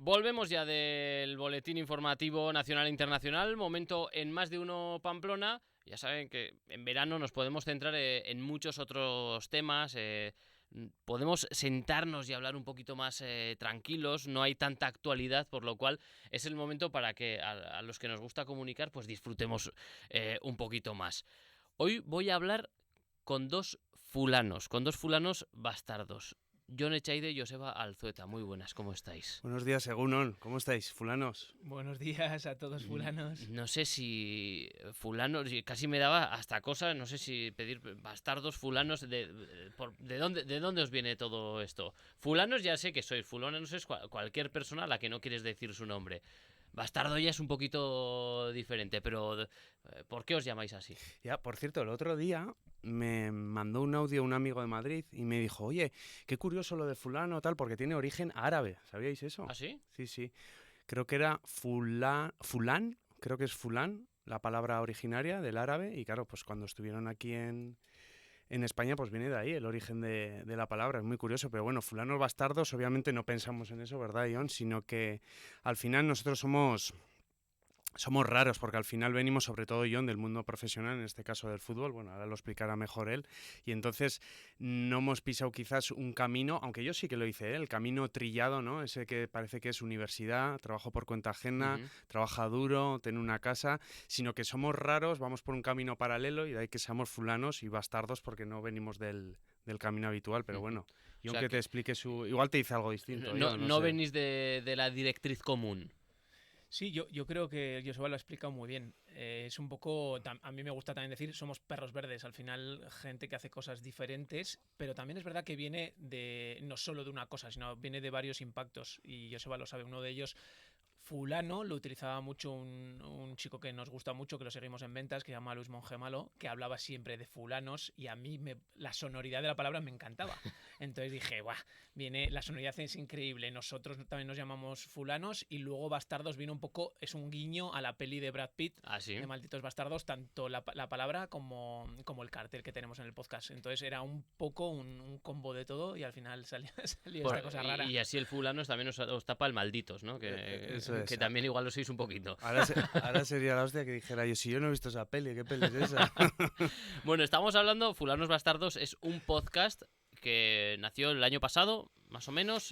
Volvemos ya del boletín informativo nacional e internacional, momento en Más de Uno Pamplona. Ya saben que en verano nos podemos centrar en muchos otros temas, podemos sentarnos y hablar un poquito más tranquilos, no hay tanta actualidad, por lo cual es el momento para que a los que nos gusta comunicar pues disfrutemos un poquito más. Hoy voy a hablar con dos fulanos bastardos. Jon Echaide y Joseba Alzueta, muy buenas, ¿cómo estáis? Buenos días, Egunon, ¿cómo estáis, fulanos? Buenos días a todos fulanos. No sé si fulanos, casi me daba hasta cosa, no sé si pedir bastardos, fulanos, ¿de dónde os viene todo esto? Fulanos ya sé que sois, fulanos es cualquier persona a la que no quieres decir su nombre. Bastardo ya es un poquito diferente, pero ¿por qué os llamáis así? Ya, por cierto, el otro día me mandó un audio un amigo de Madrid y me dijo, oye, qué curioso lo de fulano, tal, porque tiene origen árabe, ¿sabíais eso? ¿Ah, sí? Sí. Creo que era fulán, creo que es fulán, la palabra originaria del árabe, y claro, pues cuando estuvieron aquí en España, pues viene de ahí el origen de la palabra, es muy curioso, pero bueno, fulanos bastardos, obviamente no pensamos en eso, ¿verdad, Ion? Sino que al final nosotros somos raros, porque al final venimos, sobre todo Ion, del mundo profesional, en este caso del fútbol, bueno, ahora lo explicará mejor él, y entonces no hemos pisado quizás un camino, aunque yo sí que lo hice, el camino trillado, ¿no? Ese que parece que es universidad, trabajo por cuenta ajena, trabaja duro, tiene una casa, sino que somos raros, vamos por un camino paralelo y de ahí que seamos fulanos y bastardos porque no venimos del camino habitual, pero bueno, y aunque te explique su... Igual te dice algo distinto. No sé. Venís de la directriz común. Sí, yo creo que Joseba lo ha explicado muy bien. Es un poco, a mí me gusta también decir, somos perros verdes, al final gente que hace cosas diferentes, pero también es verdad que viene de no solo de una cosa, sino viene de varios impactos y Joseba lo sabe, uno de ellos... Fulano lo utilizaba mucho un chico que nos gusta mucho, que lo seguimos en ventas, que se llama Luis Mongemalo, que hablaba siempre de fulanos y a mí la sonoridad de la palabra me encantaba. Entonces dije, la sonoridad es increíble, nosotros también nos llamamos fulanos y luego Bastardos vino un poco, es un guiño a la peli de Brad Pitt, de Malditos Bastardos, tanto la palabra como el cartel que tenemos en el podcast. Entonces era un poco un combo de todo y al final salió esta cosa rara. Y así el fulanos también os tapa el malditos, ¿no? Que también igual lo sois un poquito. Ahora sería la hostia que dijera yo, si yo no he visto esa peli, ¿qué peli es esa? Bueno, estamos hablando, Fulanos Bastardos es un podcast que nació el año pasado, más o menos.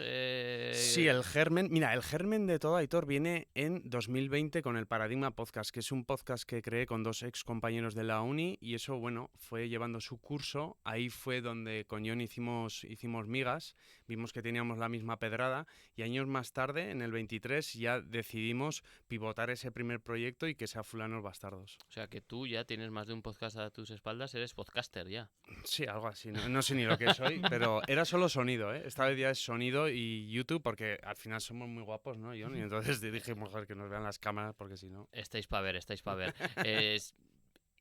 Sí, el germen de todo, Aitor, viene en 2020 con el Paradigma Podcast, que es un podcast que creé con dos ex compañeros de la uni y eso, bueno, fue llevando su curso. Ahí fue donde con Jon hicimos migas, vimos que teníamos la misma pedrada y años más tarde, en el 23, ya decidimos pivotar ese primer proyecto y que sea Fulanos Bastardos. O sea que tú ya tienes más de un podcast a tus espaldas, eres podcaster ya. Sí, algo así, no sé ni lo que soy, pero era solo sonido, ¿eh? Esta vez ya es sonido y YouTube, porque al final somos muy guapos, ¿no, Jon? Y entonces dije, mejor que nos vean las cámaras, porque si no... Estáis para ver.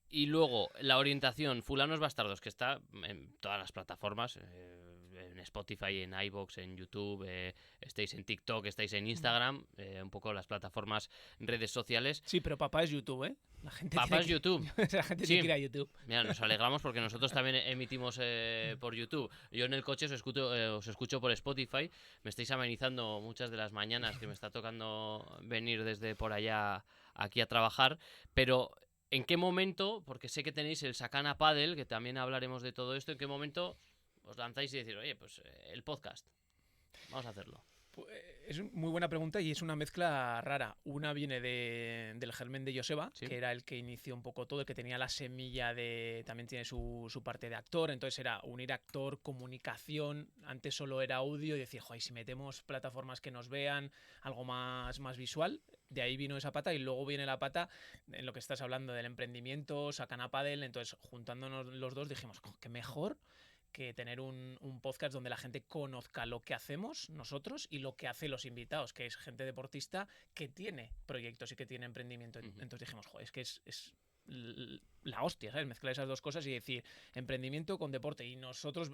Y luego, la orientación, Fulanos Bastardos, que está en todas las plataformas, en Spotify, en iVoox, en YouTube, estáis en TikTok, estáis en Instagram, un poco las plataformas, redes sociales. Sí, pero papá es YouTube, ¿eh? Papá es YouTube. La gente tiene que ir a YouTube. Mira, nos alegramos porque nosotros también emitimos por YouTube. Yo en el coche os escucho por Spotify. Me estáis amenizando muchas de las mañanas que me está tocando venir desde por allá aquí a trabajar, pero... ¿En qué momento, porque sé que tenéis el Sakana Paddle, que también hablaremos de todo esto, en qué momento os lanzáis y decís, oye, pues el podcast, vamos a hacerlo? Pues es muy buena pregunta y es una mezcla rara. Una viene del germen de Joseba, ¿sí? Que era el que inició un poco todo, el que tenía la semilla de... También tiene su parte de actor, entonces era unir actor, comunicación. Antes solo era audio y decir, joder, si metemos plataformas que nos vean, algo más visual. De ahí vino esa pata y luego viene la pata en lo que estás hablando del emprendimiento, Sakana Paddle. Entonces, juntándonos los dos, dijimos, qué mejor que tener un podcast donde la gente conozca lo que hacemos nosotros y lo que hacen los invitados, que es gente deportista que tiene proyectos y que tiene emprendimiento. Entonces dijimos, joder, es que es la hostia, ¿sabes? Mezclar esas dos cosas y decir emprendimiento con deporte. Y nosotros,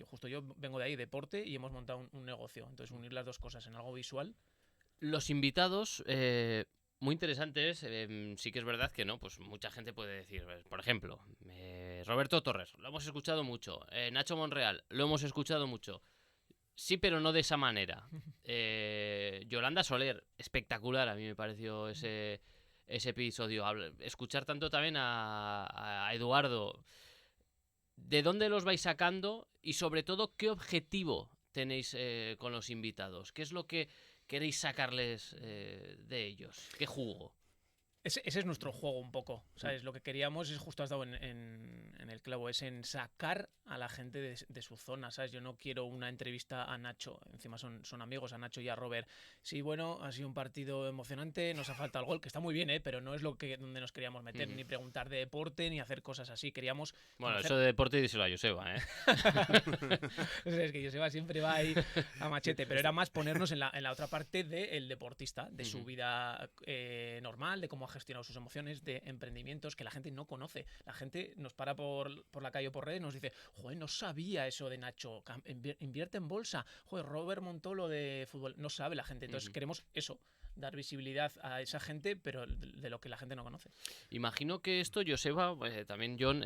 justo yo vengo de ahí, deporte, y hemos montado un negocio. Entonces unir las dos cosas en algo visual. Los invitados... muy interesantes, sí que es verdad que no, pues mucha gente puede decir, por ejemplo, Roberto Torres, lo hemos escuchado mucho, Nacho Monreal, lo hemos escuchado mucho, sí pero no de esa manera, Yolanda Soler, espectacular, a mí me pareció ese episodio. Escuchar tanto también a Eduardo. ¿De dónde los vais sacando? Y sobre todo, ¿qué objetivo tenéis con los invitados? ¿Qué es lo que queréis sacarles de ellos? ¿Qué jugo? Ese es nuestro juego un poco, ¿sabes? Lo que queríamos es, justo has dado en el clavo, es en sacar a la gente de su zona, ¿sabes? Yo no quiero una entrevista a Nacho, encima son amigos, a Nacho y a Robert. Sí, bueno, ha sido un partido emocionante, nos ha faltado el gol, que está muy bien, pero no es donde nos queríamos meter, ni preguntar de deporte, ni hacer cosas así. Queríamos... Bueno, eso de deporte díselo a Joseba, ¿eh? Es que Joseba siempre va ahí a machete, pero era más ponernos en la otra parte del deportista, de su vida normal, de cómo ha gestionado sus emociones, de emprendimientos que la gente no conoce. La gente nos para por la calle o por redes y nos dice, joder, no sabía eso de Nacho, invierte en bolsa, joder, Robert montó lo de fútbol, no sabe la gente. Entonces queremos eso, dar visibilidad a esa gente, pero de lo que la gente no conoce. Imagino que esto, Joseba, también John,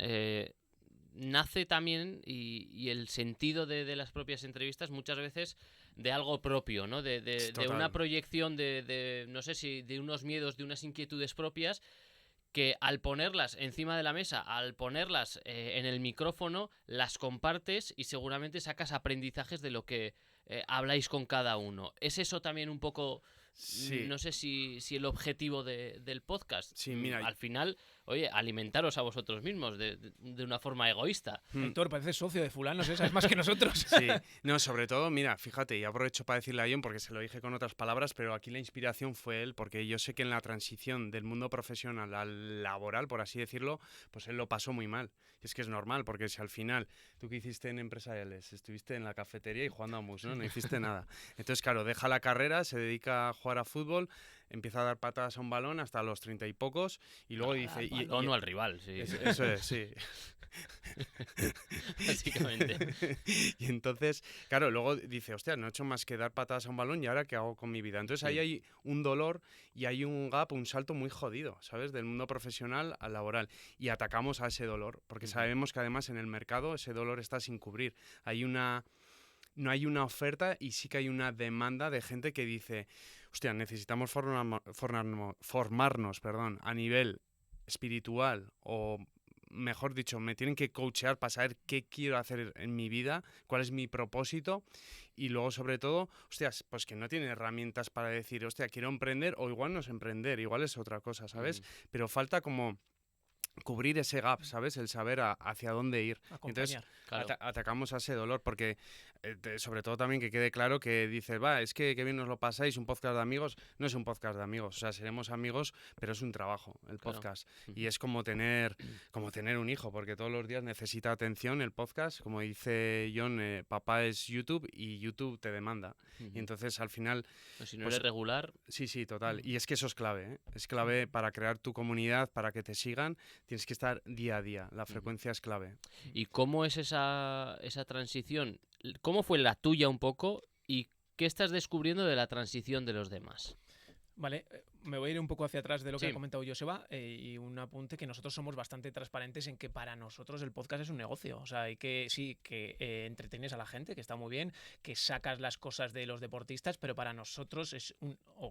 nace también, y el sentido de las propias entrevistas muchas veces de algo propio, ¿no? De una proyección de no sé si de unos miedos, de unas inquietudes propias, que al ponerlas encima de la mesa, al ponerlas en el micrófono, las compartes y seguramente sacas aprendizajes de lo que habláis con cada uno. ¿Es eso también un poco, no sé si el objetivo del podcast? Sí, mira, al final, oye, alimentaros a vosotros mismos de una forma egoísta. Héctor, parece socio de fulano, sabes más que nosotros. Sí, no, sobre todo, mira, fíjate, y aprovecho para decirle a John, porque se lo dije con otras palabras, pero aquí la inspiración fue él, porque yo sé que en la transición del mundo profesional al laboral, por así decirlo, pues él lo pasó muy mal. Y es que es normal, porque si al final, tú que hiciste en Empresariales, estuviste en la cafetería y jugando a mus, ¿no? No hiciste nada. Entonces, claro, deja la carrera, se dedica a jugar a fútbol, empieza a dar patadas a un balón hasta los 30 y pocos, y luego dice... No al rival, sí. Eso es, sí. Básicamente. Y entonces, claro, luego dice, hostia, no he hecho más que dar patadas a un balón y ahora ¿qué hago con mi vida? Entonces ahí hay un dolor y hay un gap, un salto muy jodido, ¿sabes? Del mundo profesional al laboral. Y atacamos a ese dolor, porque sabemos que además en el mercado ese dolor está sin cubrir. No hay una oferta y sí que hay una demanda de gente que dice, hostia, necesitamos formarnos, a nivel espiritual, o mejor dicho, me tienen que coachear para saber qué quiero hacer en mi vida, cuál es mi propósito, y luego sobre todo, hostias, pues que no tiene herramientas para decir, hostia, quiero emprender, o igual no es emprender, igual es otra cosa, ¿sabes? Pero falta como cubrir ese gap, ¿sabes? El saber hacia dónde ir. Entonces, claro, atacamos a ese dolor, porque sobre todo también que quede claro que dices, es que qué bien nos lo pasáis, un podcast de amigos. No es un podcast de amigos, o sea, seremos amigos, pero es un trabajo el podcast. Y es como tener un hijo, porque todos los días necesita atención el podcast. Como dice John, papá es YouTube y YouTube te demanda. Y entonces al final... Pues si no eres regular... Sí, total. Y es que eso es clave, ¿eh? Es clave para crear tu comunidad, para que te sigan. Tienes que estar día a día, la frecuencia es clave. ¿Y cómo es esa transición? ¿Cómo fue la tuya un poco y qué estás descubriendo de la transición de los demás? Vale, me voy a ir un poco hacia atrás de lo que ha comentado Joseba, y un apunte, que nosotros somos bastante transparentes en que para nosotros el podcast es un negocio. O sea, hay que entretienes a la gente, que está muy bien, que sacas las cosas de los deportistas, pero para nosotros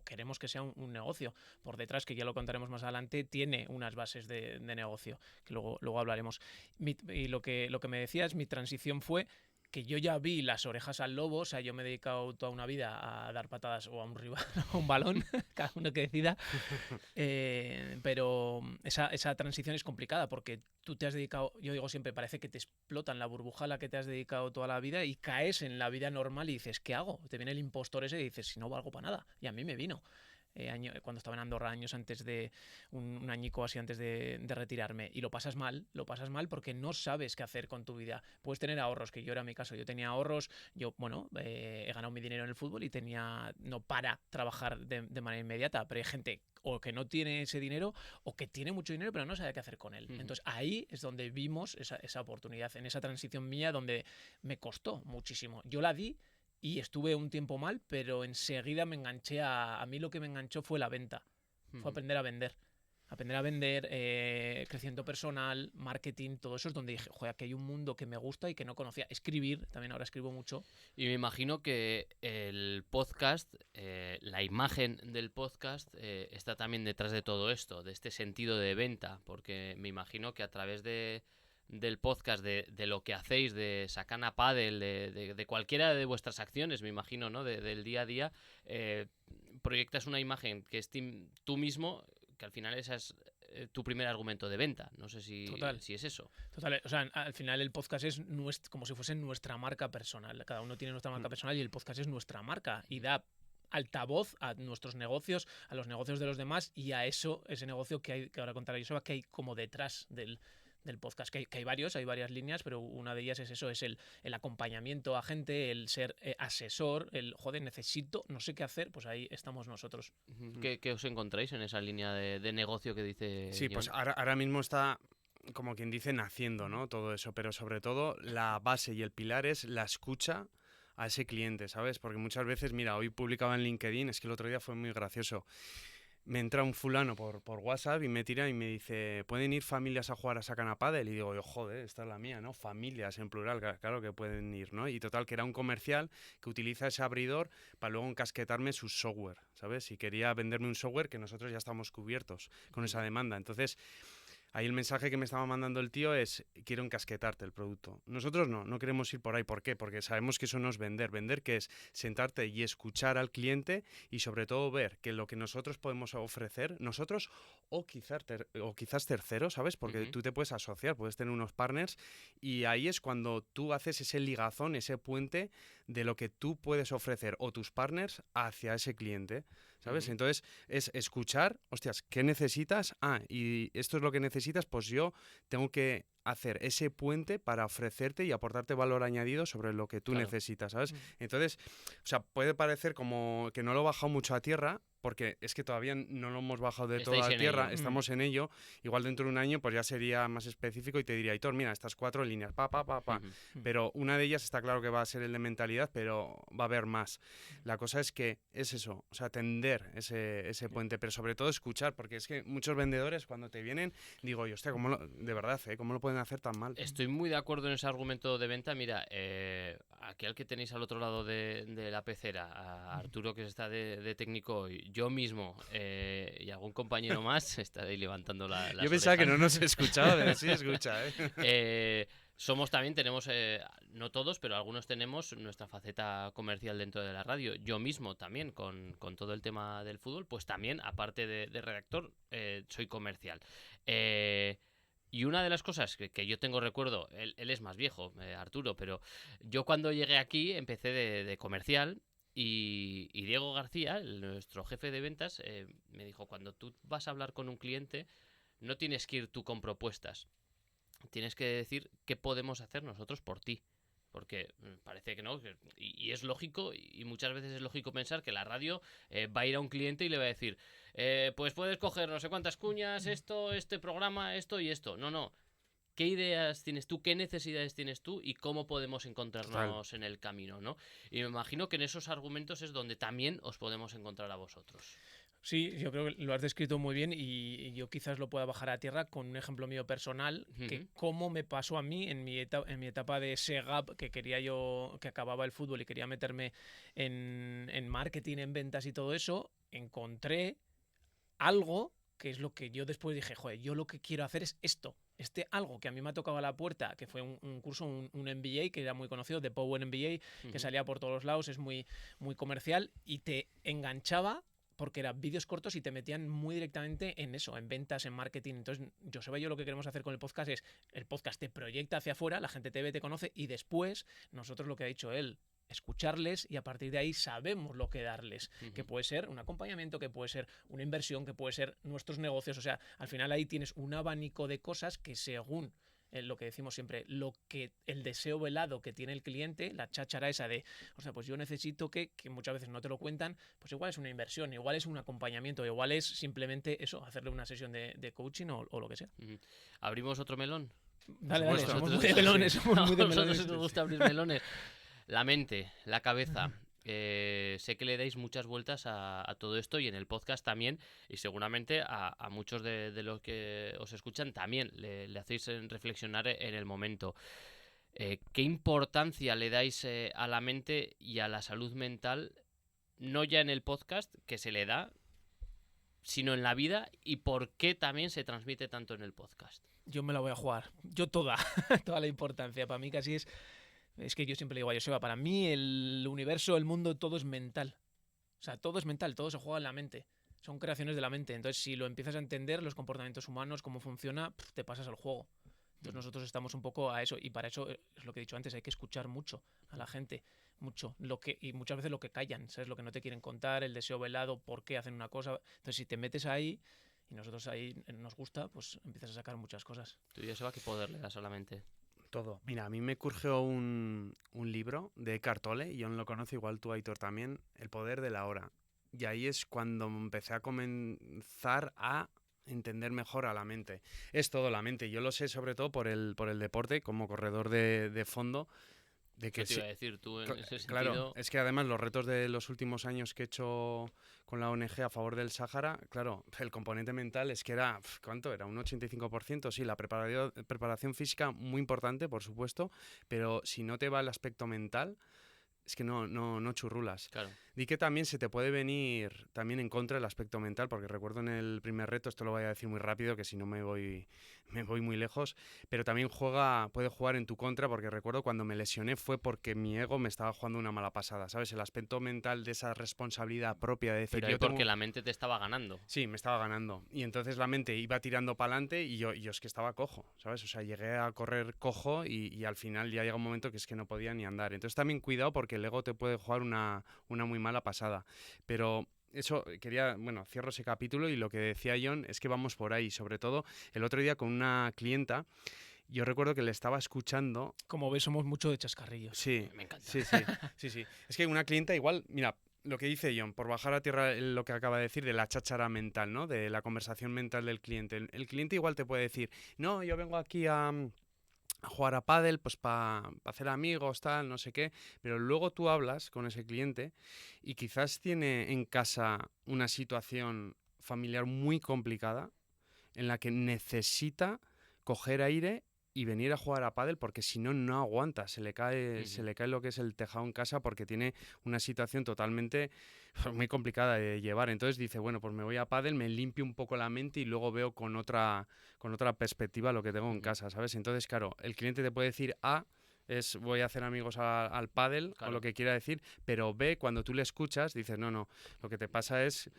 queremos que sea un negocio. Por detrás, que ya lo contaremos más adelante, tiene unas bases de negocio, que luego hablaremos. Y lo que me decías, mi transición fue que yo ya vi las orejas al lobo. O sea, yo me he dedicado toda una vida a dar patadas o a un rival o a un balón, cada uno que decida, pero esa transición es complicada, porque tú te has dedicado, yo digo siempre, parece que te explotan la burbuja a la que te has dedicado toda la vida y caes en la vida normal y dices, ¿qué hago? Te viene el impostor ese y dices, si no valgo para nada, y a mí me vino. Cuando estaba en Andorra, años antes de un añico así, antes de retirarme, y lo pasas mal porque no sabes qué hacer con tu vida. Puedes tener ahorros, que yo era mi caso, yo tenía ahorros, he ganado mi dinero en el fútbol y no para trabajar de manera inmediata, pero hay gente o que no tiene ese dinero o que tiene mucho dinero pero no sabe qué hacer con él. Entonces ahí es donde vimos esa oportunidad, en esa transición mía donde me costó muchísimo. Yo la di y estuve un tiempo mal, pero enseguida me enganché a mí lo que me enganchó fue la venta. Fue aprender a vender. Aprender a vender, crecimiento personal, marketing, todo eso es donde dije, joder, aquí hay un mundo que me gusta y que no conocía. Escribir, también ahora escribo mucho. Y me imagino que el podcast, la imagen del podcast está también detrás de todo esto, de este sentido de venta, porque me imagino que a través del podcast, de lo que hacéis, de Sakana Padel, de cualquiera de vuestras acciones, me imagino, ¿no? Del día a día, proyectas una imagen que es tú mismo, que al final esa es tu primer argumento de venta. No sé si es eso. Total, o sea, al final el podcast es como si fuese nuestra marca personal. Cada uno tiene nuestra marca personal y el podcast es nuestra marca y da altavoz a nuestros negocios, a los negocios de los demás y a ese negocio que ahora contaré Joseba, que hay como detrás del podcast, que hay varias líneas, pero una de ellas es eso, es el acompañamiento a gente, el ser asesor, joder, necesito, no sé qué hacer, pues ahí estamos nosotros. ¿Qué os encontráis en esa línea de negocio que dice Sí, John? pues ahora mismo está, como quien dice, naciendo, ¿no? Todo eso, pero sobre todo la base y el pilar es la escucha a ese cliente, ¿sabes? Porque muchas veces, mira, hoy publicaba en LinkedIn, es que el otro día fue muy gracioso. Me entra un fulano por WhatsApp y me tira y me dice, ¿pueden ir familias a jugar a Sakana Padel? Y digo yo, joder, esta es la mía, ¿no? Familias en plural, claro que pueden ir, ¿no? Y total, que era un comercial que utiliza ese abridor para luego encasquetarme su software, ¿sabes? Y quería venderme un software que nosotros ya estamos cubiertos con esa demanda. Entonces, ahí el mensaje que me estaba mandando el tío es, quiero encasquetarte el producto. Nosotros no queremos ir por ahí. ¿Por qué? Porque sabemos que eso no es vender. Vender, que es sentarte y escuchar al cliente y sobre todo ver que lo que nosotros podemos ofrecer, nosotros o quizás terceros, ¿sabes? Porque tú te puedes asociar, puedes tener unos partners y ahí es cuando tú haces ese ligazón, ese puente de lo que tú puedes ofrecer o tus partners hacia ese cliente, ¿sabes? Entonces es escuchar, hostias, ¿qué necesitas? Y esto es lo que necesitas, pues yo tengo que hacer ese puente para ofrecerte y aportarte valor añadido sobre lo que tú necesitas, ¿sabes? Entonces, o sea, puede parecer como que no lo he bajado mucho a tierra, porque es que todavía no lo hemos bajado de todo a tierra, estamos en ello. Igual dentro de un año pues ya sería más específico y te diría, Aitor, mira, estas 4 líneas, Pero una de ellas está claro que va a ser el de mentalidad, pero va a haber más. La cosa es que es eso, o sea, tender ese puente, pero sobre todo escuchar, porque es que muchos vendedores cuando te vienen, digo yo, hostia, de verdad, ¿cómo lo pueden hacer tan mal? Estoy muy de acuerdo en ese argumento de venta. Mira, aquí al que tenéis al otro lado de la pecera, a Arturo, que está de técnico hoy, yo mismo y algún compañero más, estaréis levantando las Yo pensaba orejas. que no nos escuchaba, pero sí escucha, Somos también, tenemos, no todos, pero algunos tenemos nuestra faceta comercial dentro de la radio. Yo mismo también, con todo el tema del fútbol, pues también, aparte de redactor, soy comercial. Y una de las cosas que yo tengo recuerdo, él es más viejo, Arturo, pero yo cuando llegué aquí empecé de comercial y Diego García, nuestro jefe de ventas, me dijo, cuando tú vas a hablar con un cliente, no tienes que ir tú con propuestas. Tienes que decir qué podemos hacer nosotros por ti. Porque parece que no, y es lógico, y muchas veces es lógico pensar que la radio va a ir a un cliente y le va a decir, pues puedes coger no sé cuántas cuñas, este programa, esto y esto. No. ¿Qué ideas tienes tú? ¿Qué necesidades tienes tú? ¿Y cómo podemos encontrarnos en el camino, ¿no? Y me imagino que en esos argumentos es donde también os podemos encontrar a vosotros. Sí, yo creo que lo has descrito muy bien y yo quizás lo pueda bajar a tierra con un ejemplo mío personal, que cómo me pasó a mí en mi etapa de SEGAP, que quería yo, que acababa el fútbol y quería meterme en marketing, en ventas y todo eso, encontré algo que es lo que yo después dije, joder, yo lo que quiero hacer es esto. Algo que a mí me ha tocado a la puerta, que fue un curso, un MBA, que era muy conocido, de Power MBA, que salía por todos los lados, es muy, muy comercial y te enganchaba porque eran vídeos cortos y te metían muy directamente en eso, en ventas, en marketing. Entonces, yo lo que queremos hacer con el podcast es, el podcast te proyecta hacia afuera, la gente te ve, te conoce y después, nosotros lo que ha dicho él, escucharles y a partir de ahí sabemos lo que darles, que puede ser un acompañamiento, que puede ser una inversión, que puede ser nuestros negocios, o sea, al final ahí tienes un abanico de cosas que según lo que decimos siempre, el deseo velado que tiene el cliente, la cháchara esa de, o sea, pues yo necesito que muchas veces no te lo cuentan, pues igual es una inversión, igual es un acompañamiento, igual es simplemente eso, hacerle una sesión de coaching o lo que sea. ¿Abrimos otro melón? Dale, somos muy de melones, somos muy de melones. ¿Nosotros nos gusta abrir melones? La mente, la cabeza. sé que le dais muchas vueltas a todo esto y en el podcast también, y seguramente a muchos de los que os escuchan también le hacéis reflexionar en el momento. ¿Qué importancia le dais a la mente y a la salud mental, no ya en el podcast, que se le da, sino en la vida, y por qué también se transmite tanto en el podcast? Yo me la voy a jugar. Yo toda la importancia. Para mí casi es que yo siempre le digo a Joseba, para mí el universo, el mundo, todo es mental. O sea, todo es mental, todo se juega en la mente. Son creaciones de la mente. Entonces, si lo empiezas a entender, los comportamientos humanos, cómo funciona, te pasas al juego. Entonces nosotros estamos un poco a eso, y para eso es lo que he dicho antes, hay que escuchar mucho a la gente, mucho, y muchas veces lo que callan, ¿sabes? Lo que no te quieren contar, el deseo velado, por qué hacen una cosa. Entonces si te metes ahí, y nosotros ahí nos gusta, pues empiezas a sacar muchas cosas. Tú ya sabes qué poder le das solamente. Todo. Mira, a mí me curgió un libro de Eckhart Tolle, y yo no lo conozco, igual tú, Aitor, también, El poder de la hora. Y ahí es cuando empecé a comenzar a entender mejor a la mente. Es todo la mente. Yo lo sé sobre todo por el deporte, como corredor de fondo. De que ¿Qué te iba a decir tú en ese claro, sentido? es que además los retos de los últimos años que he hecho con la ONG a favor del Sáhara, claro, el componente mental es que era, ¿cuánto era? Un 85%, sí, la preparación física muy importante, por supuesto, pero si no te va el aspecto mental, es que no churrulas. Claro. Di que también se te puede venir también en contra el aspecto mental, porque recuerdo en el primer reto, esto lo voy a decir muy rápido, que si no me voy muy lejos, pero también puede jugar en tu contra, porque recuerdo cuando me lesioné fue porque mi ego me estaba jugando una mala pasada, ¿sabes? El aspecto mental de esa responsabilidad propia de decir... Pero ahí porque la mente te estaba ganando. Sí, me estaba ganando. Y entonces la mente iba tirando para adelante y yo es que estaba cojo, ¿sabes? O sea, llegué a correr cojo y al final ya llega un momento que es que no podía ni andar. Entonces también cuidado porque el ego te puede jugar una muy mala pasada. Pero eso cierro ese capítulo y lo que decía John es que vamos por ahí. Sobre todo el otro día con una clienta, yo recuerdo que le estaba escuchando. Como ves, somos mucho de chascarrillos. Sí, me encanta. Sí. Es que una clienta igual, mira, lo que dice John, por bajar a tierra lo que acaba de decir de la cháchara mental, ¿no? De la conversación mental del cliente. El cliente igual te puede decir, no, yo vengo aquí a jugar a pádel, pues para hacer amigos, tal, no sé qué, pero luego tú hablas con ese cliente y quizás tiene en casa una situación familiar muy complicada en la que necesita coger aire y venir a jugar a pádel porque si no, no aguanta, se le cae lo que es el tejado en casa porque tiene una situación totalmente muy complicada de llevar. Entonces dice, bueno, pues me voy a pádel, me limpio un poco la mente y luego veo con otra perspectiva lo que tengo en casa, ¿sabes? Entonces, claro, el cliente te puede decir voy a hacer amigos al pádel, Claro. o lo que quiera decir, pero B, cuando tú le escuchas, dices, no, lo que te pasa es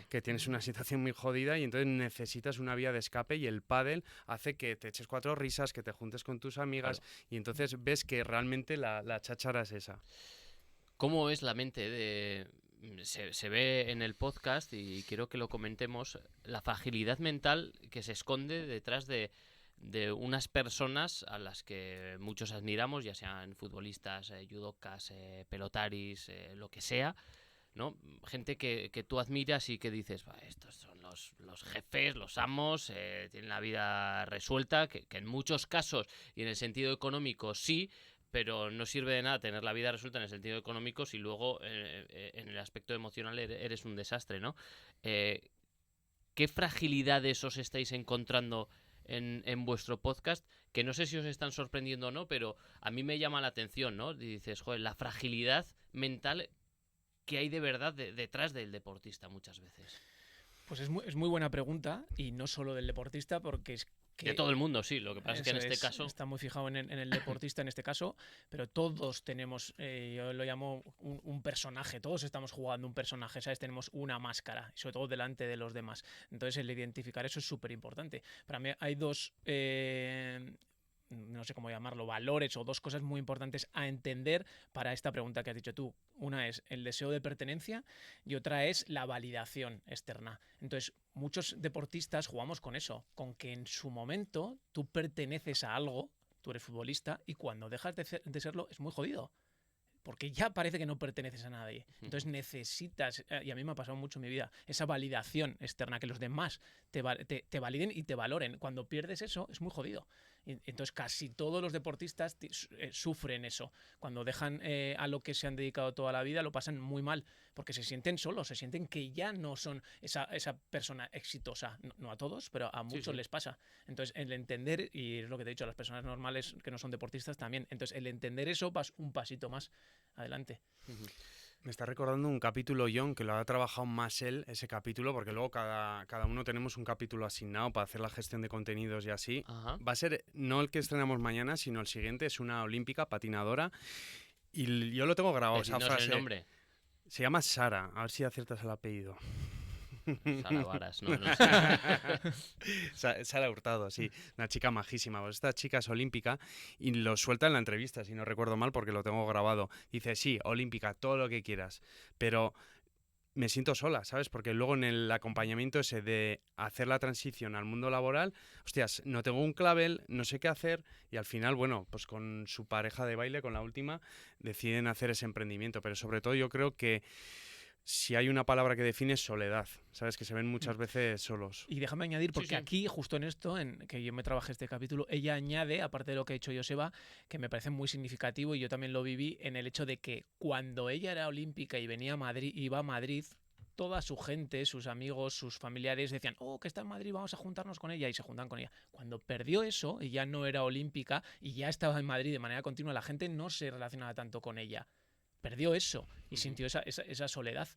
que tienes una situación muy jodida y entonces necesitas una vía de escape y el pádel hace que te eches 4 risas, que te juntes con tus amigas y entonces ves que realmente la cháchara es esa. ¿Cómo es la mente de...? Se ve en el podcast y quiero que lo comentemos, la fragilidad mental que se esconde detrás de unas personas a las que muchos admiramos, ya sean futbolistas, judocas, pelotaris, lo que sea, ¿no? Gente que tú admiras y que dices, estos son los jefes, los amos, tienen la vida resuelta, que en muchos casos y en el sentido económico sí, pero no sirve de nada tener la vida resuelta en el sentido económico si luego en el aspecto emocional eres un desastre, ¿no? ¿Qué fragilidades os estáis encontrando en vuestro podcast? Que no sé si os están sorprendiendo o no, pero a mí me llama la atención, ¿no? Y dices, joder, la fragilidad mental que hay de verdad detrás del deportista muchas veces. Pues es muy buena pregunta, y no solo del deportista, porque es que... De todo el mundo, sí. Lo que pasa es que en este caso... Está muy fijado en el deportista en este caso, pero todos tenemos, yo lo llamo un personaje, todos estamos jugando un personaje, ¿sabes? Tenemos una máscara, y sobre todo delante de los demás. Entonces el identificar eso es súper importante. Para mí hay dos... no sé cómo llamarlo, valores o dos cosas muy importantes a entender para esta pregunta que has dicho tú. Una es el deseo de pertenencia y otra es la validación externa. Entonces, muchos deportistas jugamos con eso, con que en su momento tú perteneces a algo, tú eres futbolista, y cuando dejas de serlo es muy jodido. Porque ya parece que no perteneces a nadie. Entonces necesitas, y a mí me ha pasado mucho en mi vida, esa validación externa, que los demás te validen y te valoren. Cuando pierdes eso es muy jodido. Entonces casi todos los deportistas sufren eso. Cuando dejan a lo que se han dedicado toda la vida lo pasan muy mal, porque se sienten solos, se sienten que ya no son esa persona exitosa. No a todos, pero a muchos les pasa. Entonces el entender, y es lo que te he dicho, a las personas normales que no son deportistas también, entonces el entender eso vas un pasito más adelante. Me está recordando un capítulo, John, que lo ha trabajado más él, ese capítulo, porque luego cada uno tenemos un capítulo asignado para hacer la gestión de contenidos y así. Ajá. Va a ser no el que estrenamos mañana, sino el siguiente, es una olímpica patinadora. Y yo lo tengo grabado, esa frase. El nombre. Se llama Sara, a ver si aciertas el apellido. Sara Varas, no sé. Sara Hurtado, sí, una chica majísima. Pues esta chica es olímpica y lo suelta en la entrevista, si no recuerdo mal, porque lo tengo grabado. Dice, sí, olímpica, todo lo que quieras, pero me siento sola, ¿sabes? Porque luego en el acompañamiento ese de hacer la transición al mundo laboral, hostias, no tengo un clavel, no sé qué hacer, y al final, bueno, pues con su pareja de baile, con la última, deciden hacer ese emprendimiento. Pero sobre todo yo creo que si hay una palabra que define, es soledad, ¿sabes? Que se ven muchas veces solos. Y déjame añadir, porque aquí, justo en esto, en que yo me trabajé este capítulo, ella añade, aparte de lo que ha hecho Joseba, que me parece muy significativo, y yo también lo viví, en el hecho de que cuando ella era olímpica y venía a Madrid, iba a Madrid, toda su gente, sus amigos, sus familiares decían, oh, que está en Madrid, vamos a juntarnos con ella, y se juntan con ella. Cuando perdió eso, y ya no era olímpica, y ya estaba en Madrid de manera continua, la gente no se relacionaba tanto con ella. Perdió eso y sintió esa soledad.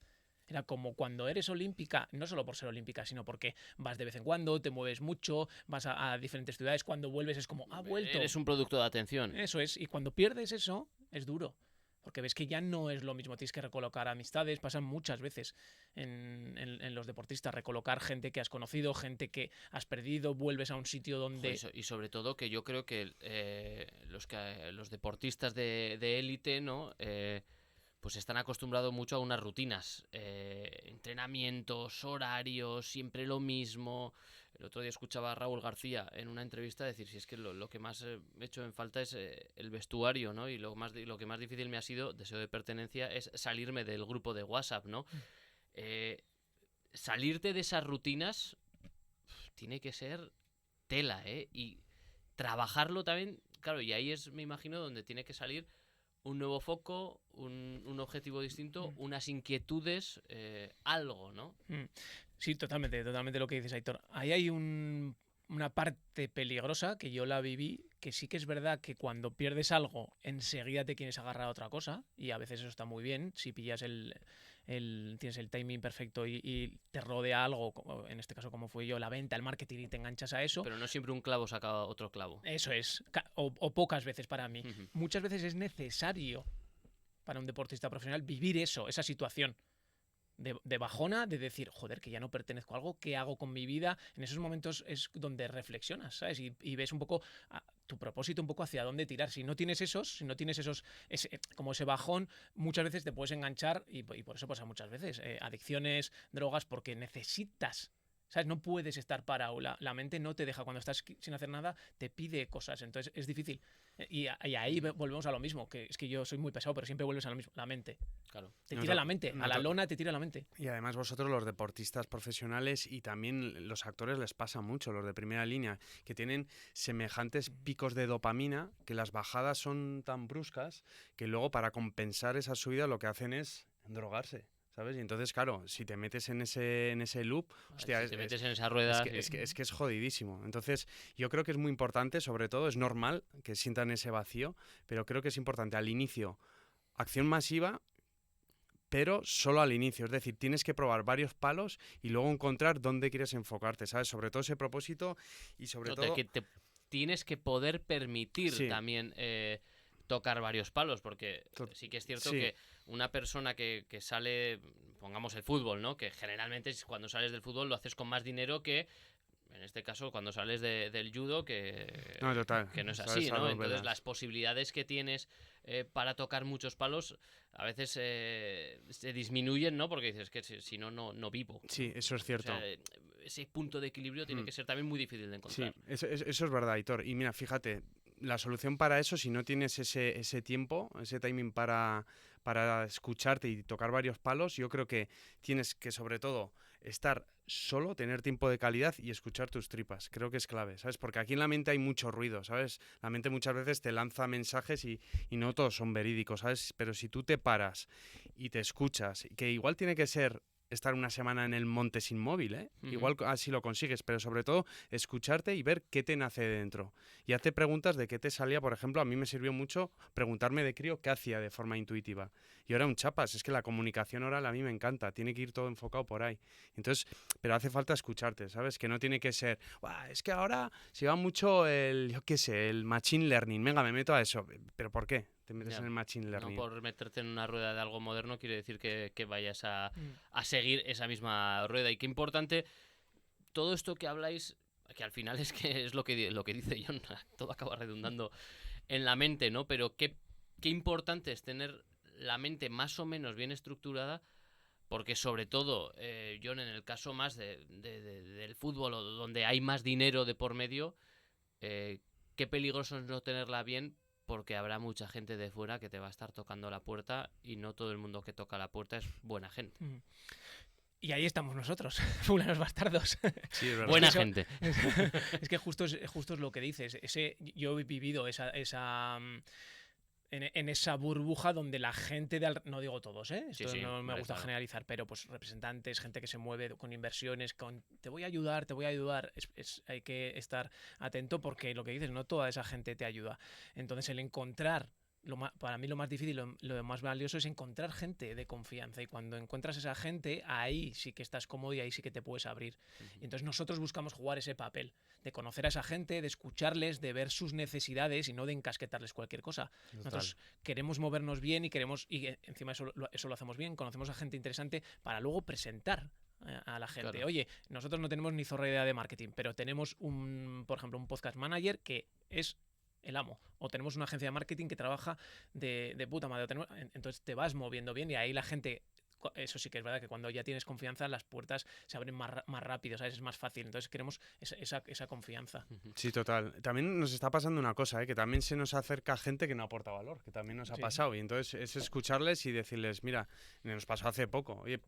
Era como cuando eres olímpica, no solo por ser olímpica, sino porque vas de vez en cuando, te mueves mucho, vas a diferentes ciudades, cuando vuelves es como, ha vuelto. Eres un producto de atención. Eso es, y cuando pierdes eso, es duro. Porque ves que ya no es lo mismo, tienes que recolocar amistades, pasan muchas veces en los deportistas, recolocar gente que has conocido, gente que has perdido, vuelves a un sitio donde... Y sobre todo que yo creo que los deportistas de élite, ¿no? Pues están acostumbrados mucho a unas rutinas, entrenamientos, horarios, siempre lo mismo. El otro día escuchaba a Raúl García en una entrevista decir, si es que lo que más he hecho en falta es el vestuario, ¿no? Y lo que más difícil me ha sido, deseo de pertenencia, es salirme del grupo de WhatsApp, ¿no? Salirte de esas rutinas tiene que ser tela, ¿eh? Y trabajarlo también, claro, y ahí es, me imagino, donde tiene que salir un nuevo foco, un objetivo distinto, unas inquietudes, algo, ¿no? Sí, totalmente lo que dices, Aitor. Ahí hay una parte peligrosa que yo la viví, que sí que es verdad que cuando pierdes algo, enseguida te quieres agarrar a otra cosa, y a veces eso está muy bien, si pillas tienes el timing perfecto y te rodea algo, en este caso como fui yo, la venta, el marketing, y te enganchas a eso. Pero no siempre un clavo saca otro clavo. Eso es, o pocas veces para mí. Muchas veces es necesario para un deportista profesional vivir eso, esa situación de bajona, de decir, joder, que ya no pertenezco a algo, ¿qué hago con mi vida? En esos momentos es donde reflexionas, ¿sabes? Y ves un poco tu propósito, un poco hacia dónde tirar. Si no tienes como ese bajón, muchas veces te puedes enganchar, y por eso pasa muchas veces, adicciones, drogas, porque necesitas, ¿sabes? No puedes estar parado, la mente no te deja, cuando estás sin hacer nada, te pide cosas, entonces es difícil. Y ahí volvemos a lo mismo, que es que yo soy muy pesado, pero siempre vuelves a lo mismo, la mente. Claro. Te tira la mente, a la lona te tira la mente. Y además vosotros, los deportistas profesionales, y también los actores, les pasa mucho, los de primera línea, que tienen semejantes picos de dopamina, que las bajadas son tan bruscas, que luego para compensar esa subida lo que hacen es drogarse, ¿sabes? Y entonces, claro, si te metes en ese loop, hostia, si te metes en esa rueda, es que es jodidísimo. Entonces, yo creo que es muy importante, sobre todo, es normal que sientan ese vacío, pero creo que es importante al inicio, acción masiva, pero solo al inicio. Es decir, tienes que probar varios palos y luego encontrar dónde quieres enfocarte, ¿sabes? Sobre todo ese propósito y sobre todo... Que te tienes que poder permitir también tocar varios palos, porque sí que es cierto que una persona que sale, pongamos el fútbol, ¿no? Que generalmente cuando sales del fútbol lo haces con más dinero que, en este caso, cuando sales del judo, que no es así, ¿no? Entonces las posibilidades que tienes para tocar muchos palos a veces se disminuyen, ¿no? Porque dices que si no, no vivo. Sí, eso es cierto. O sea, ese punto de equilibrio tiene que ser también muy difícil de encontrar. Sí, eso es verdad, Aitor. Y mira, fíjate, la solución para eso, si no tienes ese tiempo, ese timing para escucharte y tocar varios palos, yo creo que tienes que, sobre todo, estar solo, tener tiempo de calidad y escuchar tus tripas. Creo que es clave, ¿sabes? Porque aquí en la mente hay mucho ruido, ¿sabes? La mente muchas veces te lanza mensajes y no todos son verídicos, ¿sabes? Pero si tú te paras y te escuchas, que igual tiene que ser estar una semana en el monte sin móvil, ¿eh? Igual así lo consigues, pero sobre todo escucharte y ver qué te nace dentro. Y hace preguntas de qué te salía, por ejemplo, a mí me sirvió mucho preguntarme de crío qué hacía de forma intuitiva. Y ahora un chapas, es que la comunicación oral a mí me encanta, tiene que ir todo enfocado por ahí. Entonces, pero hace falta escucharte, ¿sabes? Que no tiene que ser, es que ahora se va mucho yo qué sé, el machine learning, venga, me meto a eso. ¿Pero por qué te metes en el machine learning? No por meterte en una rueda de algo moderno quiere decir que vayas a seguir esa misma rueda. Y qué importante todo esto que habláis, que al final es que es lo que dice John, todo acaba redundando en la mente, ¿no? Pero qué importante es tener la mente más o menos bien estructurada, porque sobre todo, John, en el caso más del fútbol, o donde hay más dinero de por medio, qué peligroso es no tenerla bien, porque habrá mucha gente de fuera que te va a estar tocando la puerta y no todo el mundo que toca la puerta es buena gente. Y ahí estamos nosotros, fulanos bastardos. Sí, es verdad. Buena gente. Es que justo es lo que dices. Yo he vivido en esa burbuja donde la gente no digo todos, esto Sí, no me gusta claro. generalizar, pero pues representantes, gente que se mueve con inversiones, te voy a ayudar, hay que estar atento, porque lo que dices, no toda esa gente te ayuda. Entonces el encontrar, para mí lo más difícil, lo más valioso es encontrar gente de confianza, y cuando encuentras esa gente, ahí sí que estás cómodo y ahí sí que te puedes abrir. Y entonces nosotros buscamos jugar ese papel de conocer a esa gente, de escucharles, de ver sus necesidades y no de encasquetarles cualquier cosa. Total. Nosotros queremos movernos bien y encima eso lo hacemos bien, conocemos a gente interesante para luego presentar a la gente. Claro. Oye, nosotros no tenemos ni zorra idea de marketing, pero tenemos por ejemplo, un podcast manager que es el amo, o tenemos una agencia de marketing que trabaja de puta madre. Entonces te vas moviendo bien y ahí la gente, eso sí que es verdad, que cuando ya tienes confianza las puertas se abren más rápido, ¿sabes? Es más fácil. Entonces queremos esa confianza. Sí, total. También nos está pasando una cosa, que también se nos acerca gente que no aporta valor, que también nos ha pasado. Y entonces es escucharles y decirles, mira, nos pasó hace poco, oye,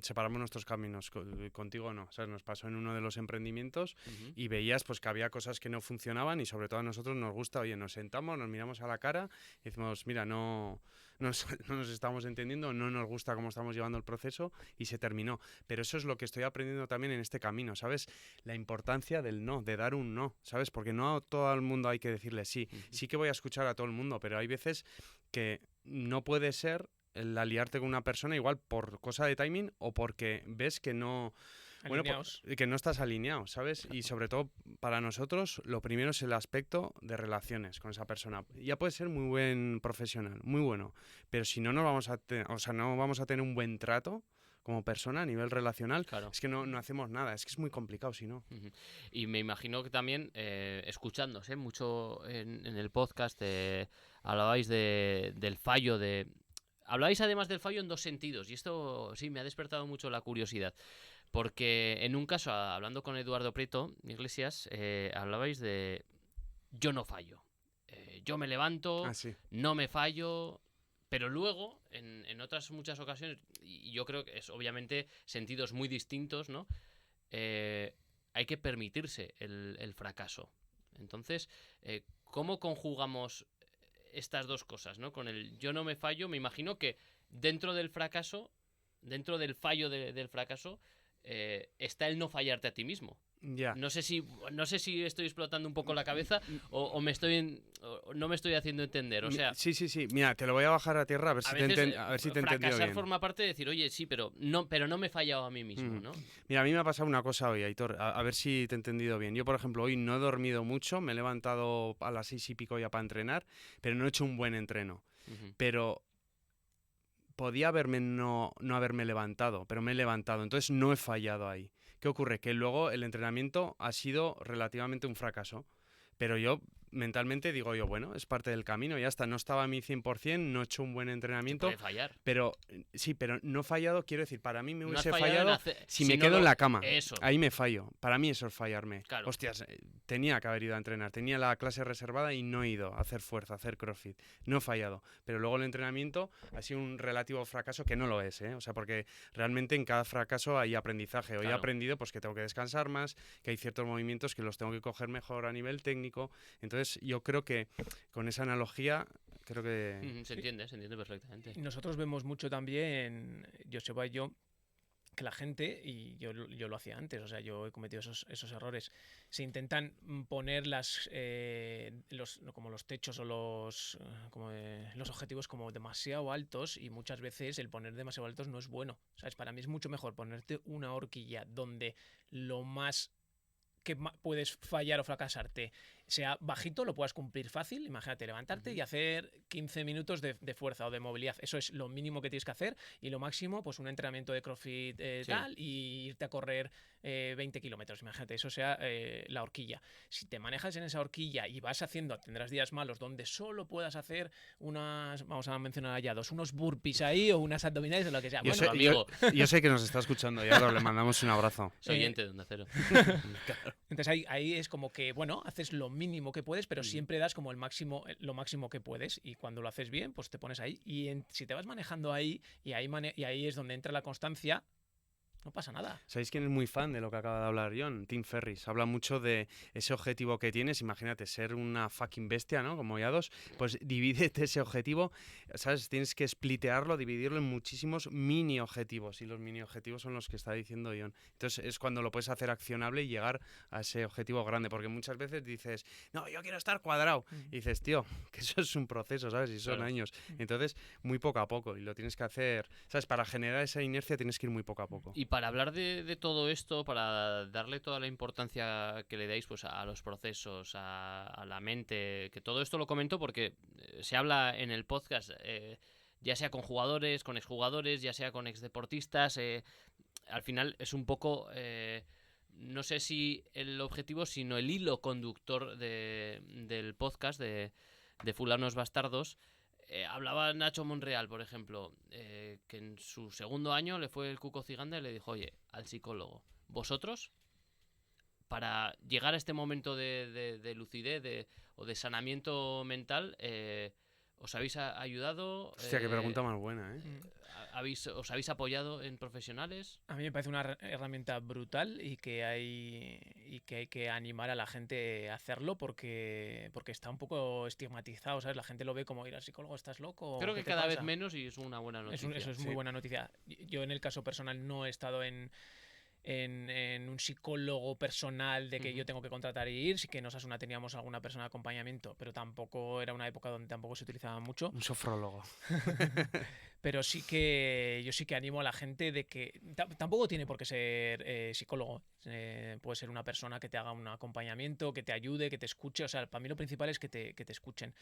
separamos nuestros caminos, contigo no. O sea, nos pasó en uno de los emprendimientos y veías pues que había cosas que no funcionaban, y sobre todo a nosotros nos gusta, oye, nos sentamos, nos miramos a la cara y decimos, mira, no nos estamos entendiendo, no nos gusta cómo estamos llevando el proceso, y se terminó. Pero eso es lo que estoy aprendiendo también en este camino, ¿sabes? La importancia del no, de dar un no, ¿sabes? Porque no a todo el mundo hay que decirle sí. Sí que voy a escuchar a todo el mundo, pero hay veces que no puede ser el aliarte con una persona igual por cosa de timing o porque ves que no... Bueno, que no estás alineado, ¿sabes? Y sobre todo para nosotros lo primero es el aspecto de relaciones con esa persona. Ya puede ser muy buen profesional, muy bueno, pero si no, no vamos a tener un buen trato como persona a nivel relacional, claro. Es que no hacemos nada, es que es muy complicado si no. Y me imagino que también, escuchándose mucho en el podcast, hablabais del fallo, hablabais además del fallo en dos sentidos, y esto sí me ha despertado mucho la curiosidad. Porque en un caso, hablando con Eduardo Prieto Iglesias, hablabais de yo no fallo. Yo me levanto, no me fallo, pero luego, en otras muchas ocasiones, y yo creo que es obviamente sentidos muy distintos, ¿no? Hay que permitirse el fracaso. Entonces, ¿cómo conjugamos estas dos cosas, ¿no? Con el yo no me fallo, me imagino que dentro del fracaso, dentro del fallo del fracaso, está el no fallarte a ti mismo. Yeah. No sé si estoy explotando un poco la cabeza o no me estoy haciendo entender. O sea, sí. Mira, te lo voy a bajar a tierra a ver si te he entendido bien. Fracasar forma parte de decir, oye, sí, pero no me he fallado a mí mismo, ¿no? Mira, a mí me ha pasado una cosa hoy, Aitor, a ver si te he entendido bien. Yo, por ejemplo, hoy no he dormido mucho, me he levantado a las 6 y pico ya para entrenar, pero no he hecho un buen entreno. Pero podía no haberme levantado, pero me he levantado, entonces no he fallado ahí. ¿Qué ocurre? Que luego el entrenamiento ha sido relativamente un fracaso, pero yo mentalmente digo yo, bueno, es parte del camino, ya está, no estaba a mi 100%, no he hecho un buen entrenamiento. Puede fallar. Pero sí, pero no he fallado, quiero decir, para mí me No hubiese has fallado fallado si me no quedo en lo- la cama. Eso. Ahí me fallo. Para mí eso es fallarme. Claro. Hostias, tenía que haber ido a entrenar, tenía la clase reservada y no he ido a hacer fuerza, a hacer CrossFit. No he fallado. Pero luego el entrenamiento ha sido un relativo fracaso que no lo es, ¿eh? O sea, porque realmente en cada fracaso hay aprendizaje. Hoy he Claro. aprendido pues que tengo que descansar más, que hay ciertos movimientos que los tengo que coger mejor a nivel técnico. Entonces, yo creo que con esa analogía, creo que... Se entiende perfectamente. Nosotros vemos mucho también, Joseba y yo, que la gente, y yo lo hacía antes, o sea, yo he cometido esos errores, se intentan poner como los techos o los objetivos como demasiado altos, y muchas veces el poner demasiado altos no es bueno. ¿Sabes? Para mí es mucho mejor ponerte una horquilla donde lo más que puedes fallar o fracasarte sea bajito, lo puedas cumplir fácil. Imagínate, levantarte y hacer 15 minutos de fuerza o de movilidad. Eso es lo mínimo que tienes que hacer, y lo máximo, pues un entrenamiento de CrossFit tal, y irte a correr 20 kilómetros. Imagínate, eso sea la horquilla. Si te manejas en esa horquilla y vas haciendo, tendrás días malos donde solo puedas hacer vamos a mencionar allá, unos burpees ahí o unas abdominales o lo que sea. Yo, Bueno, amigo. yo sé que nos está escuchando y ahora le mandamos un abrazo. Soy oyente de Onda Cero. entonces ahí es como que, bueno, haces lo mínimo que puedes, pero siempre das como lo máximo que puedes, y cuando lo haces bien, pues te pones ahí, y si te vas manejando ahí, y ahí es donde entra la constancia, no pasa nada. ¿Sabéis quién es muy fan de lo que acaba de hablar John? Tim Ferriss. Habla mucho de ese objetivo que tienes. Imagínate, ser una fucking bestia, ¿no? Como Yados. Pues divídete ese objetivo, ¿sabes? Tienes que splitearlo, dividirlo en muchísimos mini objetivos. Y los mini objetivos son los que está diciendo John. Entonces es cuando lo puedes hacer accionable y llegar a ese objetivo grande. Porque muchas veces dices, no, yo quiero estar cuadrado. Y dices, tío, que eso es un proceso, ¿sabes? Y son años. Entonces, muy poco a poco. Y lo tienes que hacer, ¿sabes? Para generar esa inercia tienes que ir muy poco a poco. Y para hablar de todo esto, para darle toda la importancia que le dais pues a los procesos, a la mente, que todo esto lo comento porque se habla en el podcast, ya sea con jugadores, con exjugadores, ya sea con exdeportistas, al final es un poco, no sé si el objetivo, sino el hilo conductor del podcast de Fulanos Bastardos. Hablaba Nacho Monreal, por ejemplo, que en su segundo año le fue el Cuco Ciganda y le dijo, oye, al psicólogo, vosotros, para llegar a este momento de lucidez o de sanamiento mental, ¿os habéis ayudado? Hostia, qué pregunta más buena, ¿eh? ¿Os habéis apoyado en profesionales? A mí me parece una herramienta brutal, y que hay que animar a la gente a hacerlo, porque está un poco estigmatizado, ¿sabes? La gente lo ve como, ir al psicólogo, ¿estás loco? Creo ¿Qué que te cada vez pasa? menos, y es una buena noticia. Eso es muy buena noticia. Yo, en el caso personal, no he estado en un psicólogo personal de que yo tengo que contratar y ir. Sí que en Osasuna teníamos alguna persona de acompañamiento, pero tampoco era una época donde tampoco se utilizaba mucho. Un sofrólogo. Pero yo sí que animo a la gente de que tampoco tiene por qué ser psicólogo. Puede ser una persona que te haga un acompañamiento, que te ayude, que te escuche. O sea, para mí lo principal es que te escuchen.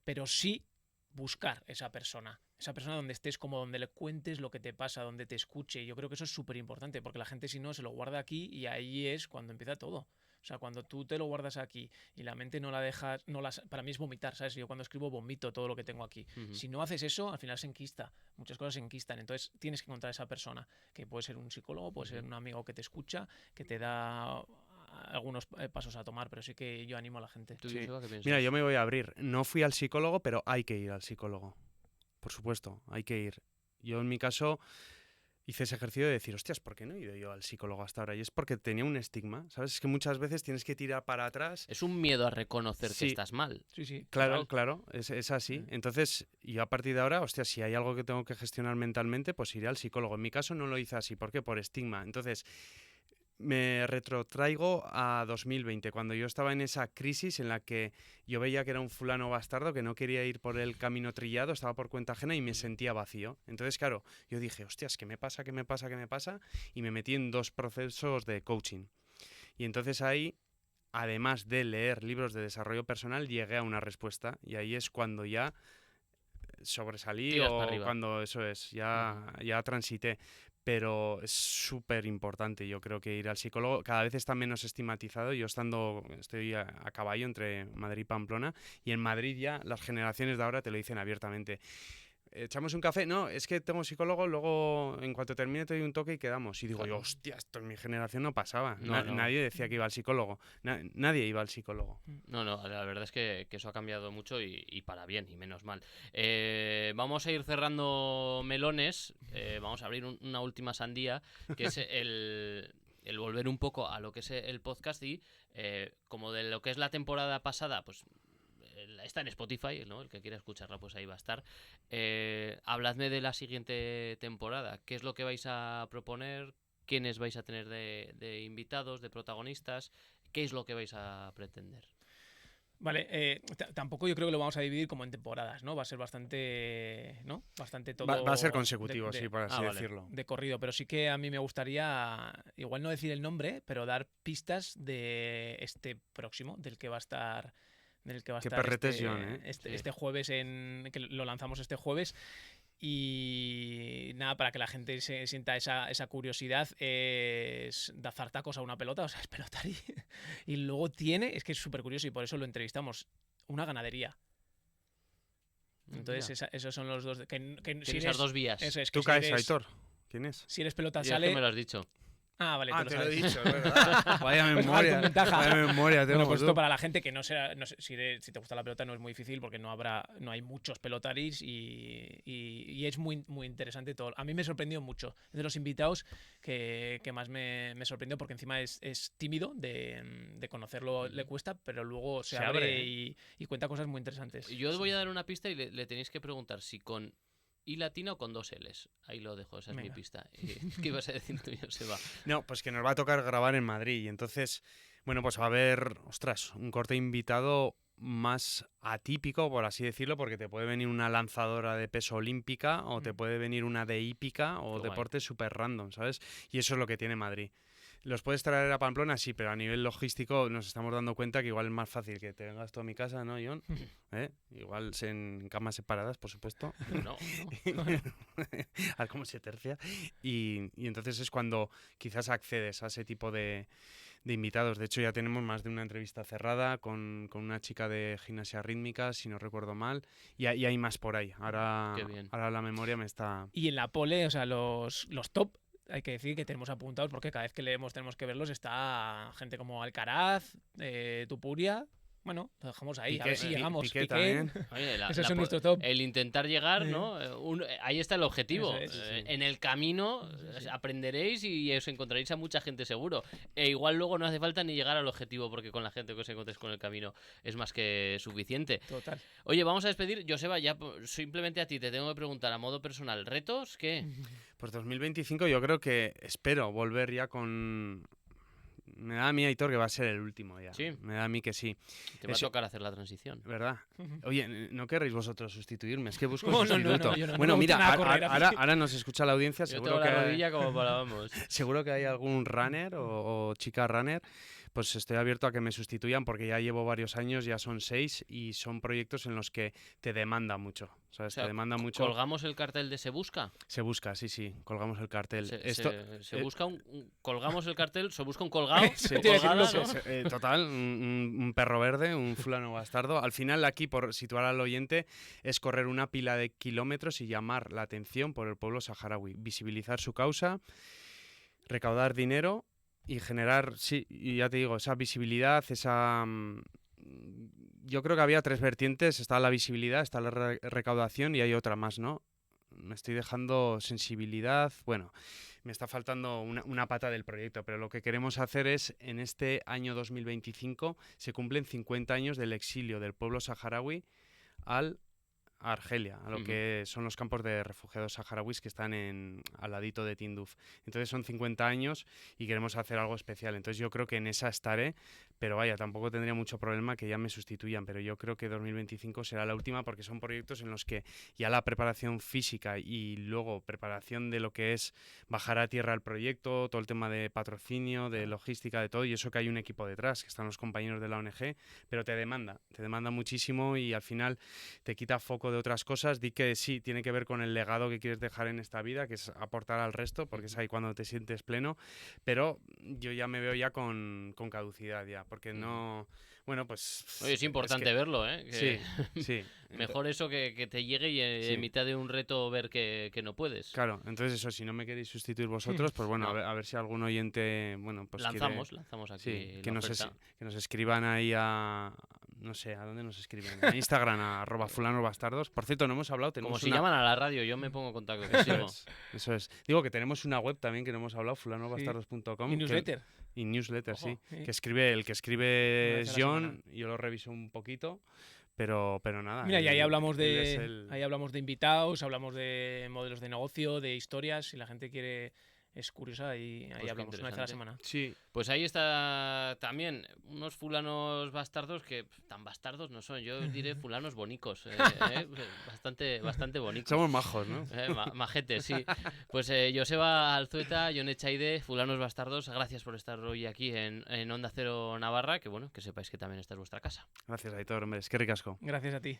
Pero sí buscar esa persona donde estés, como donde le cuentes lo que te pasa, donde te escuche. Yo creo que eso es súper importante, porque la gente, si no, se lo guarda aquí, y ahí es cuando empieza todo. O sea, cuando tú te lo guardas aquí y la mente no la dejas, para mí es vomitar, ¿sabes? Yo cuando escribo vomito todo lo que tengo aquí. Si no haces eso, al final se enquista. Muchas cosas se enquistan. Entonces tienes que encontrar esa persona, que puede ser un psicólogo, puede ser un amigo que te escucha, que te da algunos pasos a tomar, pero sí que yo animo a la gente. ¿Tú, Joseba, qué piensas? Mira, yo me voy a abrir. No fui al psicólogo, pero hay que ir al psicólogo. Por supuesto, hay que ir. Yo en mi caso hice ese ejercicio de decir, hostias, ¿por qué no he ido yo al psicólogo hasta ahora? Y es porque tenía un estigma, ¿sabes? Es que muchas veces tienes que tirar para atrás. Es un miedo a reconocer que estás mal. Sí. Claro, es así. Entonces, yo a partir de ahora, hostia, si hay algo que tengo que gestionar mentalmente, pues iré al psicólogo. En mi caso no lo hice así. ¿Por qué? Por estigma. Entonces, me retrotraigo a 2020, cuando yo estaba en esa crisis en la que yo veía que era un fulano bastardo, que no quería ir por el camino trillado, estaba por cuenta ajena y me sentía vacío. Entonces, claro, yo dije, hostias, ¿qué me pasa? Y me metí en 2 procesos de coaching. Y entonces ahí, además de leer libros de desarrollo personal, llegué a una respuesta. Y ahí es cuando ya sobresalí, Tiras o para arriba. cuando eso es, ya transité. pero es súper importante. Yo creo que ir al psicólogo cada vez está menos estigmatizado. Yo estoy a caballo entre Madrid y Pamplona, y en Madrid ya las generaciones de ahora te lo dicen abiertamente. ¿Echamos un café? No, es que tengo psicólogo, luego en cuanto termine te doy un toque y quedamos. Y digo yo, hostia, esto en mi generación no pasaba. No. Nadie decía que iba al psicólogo. Nadie iba al psicólogo. No, la verdad es que eso ha cambiado mucho y para bien, y menos mal. Vamos a ir cerrando melones, vamos a abrir una última sandía, que es el volver un poco a lo que es el podcast y como de lo que es la temporada pasada, pues está en Spotify, ¿no? El que quiera escucharla, pues ahí va a estar. Habladme de la siguiente temporada. ¿Qué es lo que vais a proponer? ¿Quiénes vais a tener de invitados, de protagonistas? ¿Qué es lo que vais a pretender? Vale, tampoco yo creo que lo vamos a dividir como en temporadas, ¿no? Va a ser bastante, ¿no? Bastante todo... Va a ser consecutivo, sí, por así decirlo. De corrido, pero sí que a mí me gustaría, igual no decir el nombre, pero dar pistas de este próximo, del que va a estar... este jueves, que lo lanzamos este jueves. Y nada, para que la gente se sienta esa curiosidad, es dar tacos a una pelota, o sea, es pelotarí. Y luego es que es súper curioso y por eso lo entrevistamos, una ganadería. Entonces esos son los dos. Tienes esas dos vías. ¿Tú caes, Aitor? ¿Quién es? Si eres pelota Yo sale... es que me lo has dicho. Ah, vale, te lo he dicho, es verdad. Vaya memoria. Vaya memoria. Bueno, pues esto para la gente que no sé, si te gusta la pelota no es muy difícil porque no hay muchos pelotaris y es muy, muy interesante todo. A mí me sorprendió mucho. Es de los invitados que más me sorprendió porque encima es tímido, de conocerlo le cuesta, pero luego se abre y cuenta cosas muy interesantes. Yo os voy a dar una pista y le tenéis que preguntar si con I latina o con 2 L's. Ahí lo dejo, esa es mi pista. ¿Qué ibas a decir tú, Joseba? No, pues que nos va a tocar grabar en Madrid. Y entonces, bueno, pues va a haber, un corte invitado más atípico, por así decirlo, porque te puede venir una lanzadora de peso olímpica o te puede venir una de hípica o deportes súper random, ¿sabes? Y eso es lo que tiene Madrid. ¿Los puedes traer a Pamplona? Sí, pero a nivel logístico nos estamos dando cuenta que igual es más fácil que te vengas tú a mi casa, ¿no, John? Igual en camas separadas, por supuesto. No. A ver cómo se tercia. Y entonces es cuando quizás accedes a ese tipo de invitados. De hecho, ya tenemos más de una entrevista cerrada con una chica de gimnasia rítmica, si no recuerdo mal. Y hay más por ahí. Ahora la memoria me está... Y en la pole, o sea, los top... Hay que decir que tenemos apuntados porque cada vez que leemos tenemos que verlos. Está gente como Alcaraz, Tupuria. Bueno, lo dejamos ahí, a ver si llegamos. Piqué también. Oye, ese es nuestro top. El intentar llegar, ¿no? Ahí está el objetivo. Eso es, sí. En el camino aprenderéis y os encontraréis a mucha gente seguro. E igual luego no hace falta ni llegar al objetivo porque con la gente que os encontréis con el camino es más que suficiente. Total. Oye, vamos a despedir. Joseba, ya simplemente a ti te tengo que preguntar a modo personal. ¿Retos? ¿Qué? Pues 2025 yo creo que espero volver ya con... Me da a mí, Aitor, que va a ser el último ya. ¿Sí? Me da a mí que sí. Te va a tocar hacer la transición. ¿Verdad? Oye, ¿no querréis vosotros sustituirme? Es que busco no, un sustituto. Bueno, mira, ahora nos escucha la audiencia. Seguro que la rodilla como para vamos. Seguro que hay algún runner o chica runner. Pues estoy abierto a que me sustituyan porque ya llevo varios años, ya son 6 y son proyectos en los que te demanda mucho. ¿Sabes? O sea, te demanda mucho. ¿Colgamos el cartel de Se Busca? Se busca, sí, colgamos el cartel. Se busca colgamos el cartel, se busca un colgado. Total, un perro verde, un fulano bastardo. Al final aquí, por situar al oyente, es correr una pila de kilómetros y llamar la atención por el pueblo saharaui, visibilizar su causa, recaudar dinero y generar, sí, y ya te digo, esa visibilidad, yo creo que había 3 vertientes, está la visibilidad, está la recaudación y hay otra más, ¿no? Me estoy dejando sensibilidad, bueno, me está faltando una pata del proyecto, pero lo que queremos hacer es, en este año 2025, se cumplen 50 años del exilio del pueblo saharaui a Argelia, a lo que son los campos de refugiados saharauis que están al ladito de Tinduf. Entonces son 50 años y queremos hacer algo especial. Entonces yo creo que en esa estaré, pero vaya, tampoco tendría mucho problema que ya me sustituyan, pero yo creo que 2025 será la última porque son proyectos en los que ya la preparación física y luego preparación de lo que es bajar a tierra el proyecto, todo el tema de patrocinio, de logística, de todo, y eso que hay un equipo detrás, que están los compañeros de la ONG, pero te demanda muchísimo y al final te quita foco de otras cosas, di que sí, tiene que ver con el legado que quieres dejar en esta vida, que es aportar al resto, porque es ahí cuando te sientes pleno, pero yo ya me veo ya con caducidad ya, porque no... Bueno, pues... Oye, es importante verlo, ¿eh? Sí, sí. Mejor eso que te llegue y Sí. en mitad de un reto ver que no puedes. Claro, entonces eso, si no me queréis sustituir vosotros, pues bueno, No. a ver si algún oyente, bueno, pues lanzamos quiere, aquí sí, la que oferta. nos escriban ahí a, no sé, ¿a dónde nos escriben? A Instagram, a @fulanosbastardos. Por cierto, no hemos hablado, tenemos Como si una... llaman a la radio, yo me pongo en contacto Eso contigo. es, eso es. Digo que tenemos una web también que no hemos hablado, fulanosbastardos.com. Y newsletter. Y newsletter, Ojo, sí. sí. El que escribe Una vez es a la John, semana. yo lo reviso un poquito, pero nada. Mira, y ahí hablamos él es ahí hablamos de invitados, hablamos de modelos de negocio, de historias. Si la gente es curiosa, y ahí Pues qué hablamos una vez a la interesante. semana. Sí, Pues ahí está también unos fulanos bastardos que tan bastardos no son. Yo diré fulanos bonicos. Bastante bonicos. somos majos, ¿no? Majetes, sí. Pues Joseba Alzueta, Jon Echaide, fulanos bastardos, gracias por estar hoy aquí en Onda Cero Navarra, que bueno, que sepáis que también esta es vuestra casa. Gracias, Aitor, hombre, es que ricasco. Gracias a ti.